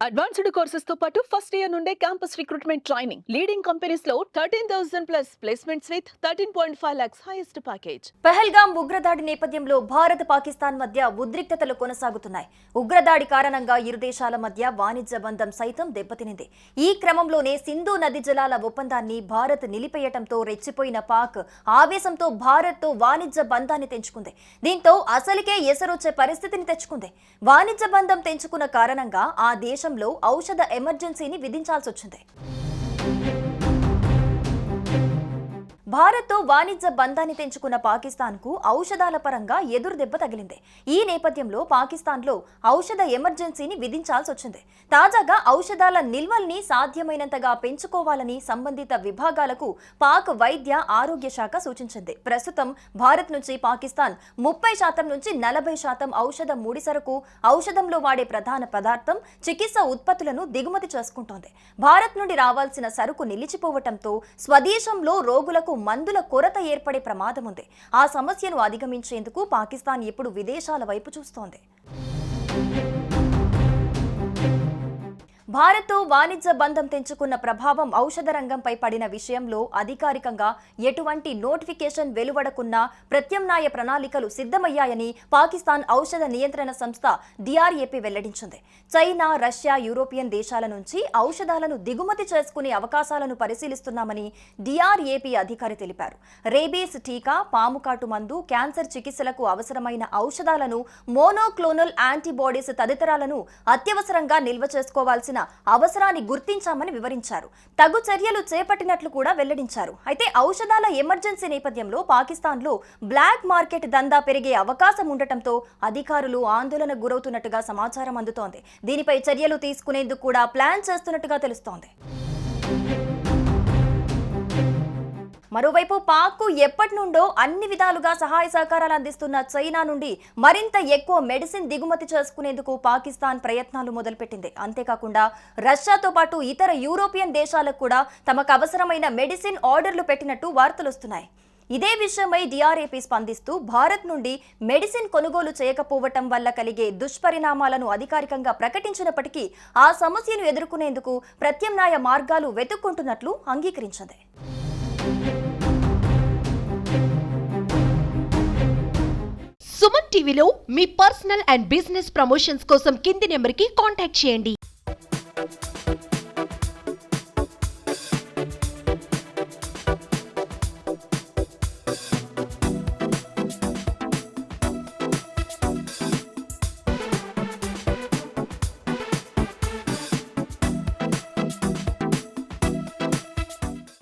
Advanced courses తో పాటు first year నుండే campus recruitment training leading companies లో 13,000 plus placements with 13.5 lakhs highest package. Pahalgam ఉగ్రదాడి నేపథ్యంలో భారత్ పాకిస్తాన్ మధ్య ఉద్రిక్తతలు కొనసాగుతున్నాయి. ఉగ్రదాడి కారణంగా ఇరు దేశాల మధ్య వాణిజ్య బంధం సైతం దెబ్బతినింది. ఈ క్రమంలోనే సింధు నది జలాల ఒప్పందాన్ని భారత్ నిలిపేయటంతో రెచ్చిపోయిన పాక్ ఆవేశంతో భారత్తో వాణిజ్య బంధాన్ని తెంచుకుంది. దీంతో అసలుకే ఎసరొచ్చే పరిస్థితిని తెచ్చుకుంది. వాణిజ్య బంధం తెంచుకున్న కారణంగా ఆ దేశంలో ఔషధ ఎమర్జెన్సీని విధించాల్సి వచ్చింది. భారత్తో వాణిజ్య బంధాన్ని తెంచుకున్న పాకిస్తాన్కు ఔషధాల పరంగా ఎదురు దెబ్బ తగిలింది. ఈ నేపథ్యంలో పాకిస్తాన్లో ఔషధ ఎమర్జెన్సీని విధించాల్సి వచ్చింది. తాజాగా ఔషధాల నిల్వల్ని సాధ్యమైనంతగా పెంచుకోవాలని సంబంధిత విభాగాలకు పాక్ వైద్య ఆరోగ్య శాఖ సూచించింది. ప్రస్తుతం భారత్ నుంచి పాకిస్తాన్ 30% నుంచి 40% ఔషధ ముడిసరకు, ఔషధంలో వాడే ప్రధాన పదార్థం, చికిత్స ఉత్పత్తులను దిగుమతి చేసుకుంటోంది. భారత్ నుండి రావాల్సిన సరుకు నిలిచిపోవటంతో స్వదేశంలో రోగులకు మందుల కొరత ఏర్పడే ప్రమాదం ఉంది. ఆ సమస్యను అధిగమించేందుకు పాకిస్తాన్ ఇప్పుడు విదేశాల వైపు చూస్తోంది. భారత్తో వాణిజ్య బంధం తెంచుకున్న ప్రభావం ఔషధ రంగంపై పడిన విషయంలో అధికారికంగా ఎటువంటి నోటిఫికేషన్ వెలువడకున్నా ప్రత్యామ్నాయ ప్రణాళికలు సిద్ధమయ్యాయని పాకిస్తాన్ ఔషధ నియంత్రణ సంస్థ డిఆర్ఏపీ వెల్లడించింది. చైనా, రష్యా, యూరోపియన్ దేశాల నుంచి ఔషధాలను దిగుమతి చేసుకునే అవకాశాలను పరిశీలిస్తున్నామని డిఆర్ఏపీ అధికారి తెలిపారు. రేబీస్ టీకా, పాముకాటు మందు, క్యాన్సర్ చికిత్సలకు అవసరమైన ఔషధాలను, మోనోక్లోనల్ యాంటీబాడీస్ తదితరాలను అత్యవసరంగా నిల్వ చేసుకోవాల్సిన అవసరాన్ని గుర్తించామని వివరించారు. తగు చర్యలు చేపట్టినట్లు కూడా వెల్లడించారు. అయితే ఔషధాల ఎమర్జెన్సీ నేపథ్యంలో పాకిస్తాన్లో బ్లాక్ మార్కెట్ దందా పెరిగే అవకాశం ఉండటంతో అధికారులు ఆందోళనకు గురవుతున్నట్టుగా సమాచారం అందుతోంది. దీనిపై చర్యలు తీసుకునేందుకు కూడా ప్లాన్ చేస్తున్నట్టుగా తెలుస్తోంది. మరోవైపు పాక్కు ఎప్పటి నుండో అన్ని విధాలుగా సహాయ సహకారాలు అందిస్తున్న చైనా నుండి మరింత ఎక్కువ మెడిసిన్ దిగుమతి చేసుకునేందుకు పాకిస్తాన్ ప్రయత్నాలు మొదలుపెట్టింది. అంతేకాకుండా రష్యాతో పాటు ఇతర యూరోపియన్ దేశాలకు కూడా తమకు అవసరమైన మెడిసిన్ ఆర్డర్లు పెట్టినట్టు వార్తలు వస్తున్నాయి. ఇదే విషయమై డిఆర్ఏపీ స్పందిస్తూ భారత్ నుండి మెడిసిన్ కొనుగోలు చేయకపోవటం వల్ల కలిగే దుష్పరిణామాలను అధికారికంగా ప్రకటించినప్పటికీ ఆ సమస్యను ఎదుర్కొనేందుకు ప్రత్యామ్నాయ మార్గాలు వెతుక్కుంటున్నట్లు అంగీకరించింది. సుమన్ టీవీలో మీ పర్సనల్ అండ్ బిజినెస్ ప్రమోషన్స్ కోసం కింది నెంబర్కి కాంటాక్ట్ చేయండి.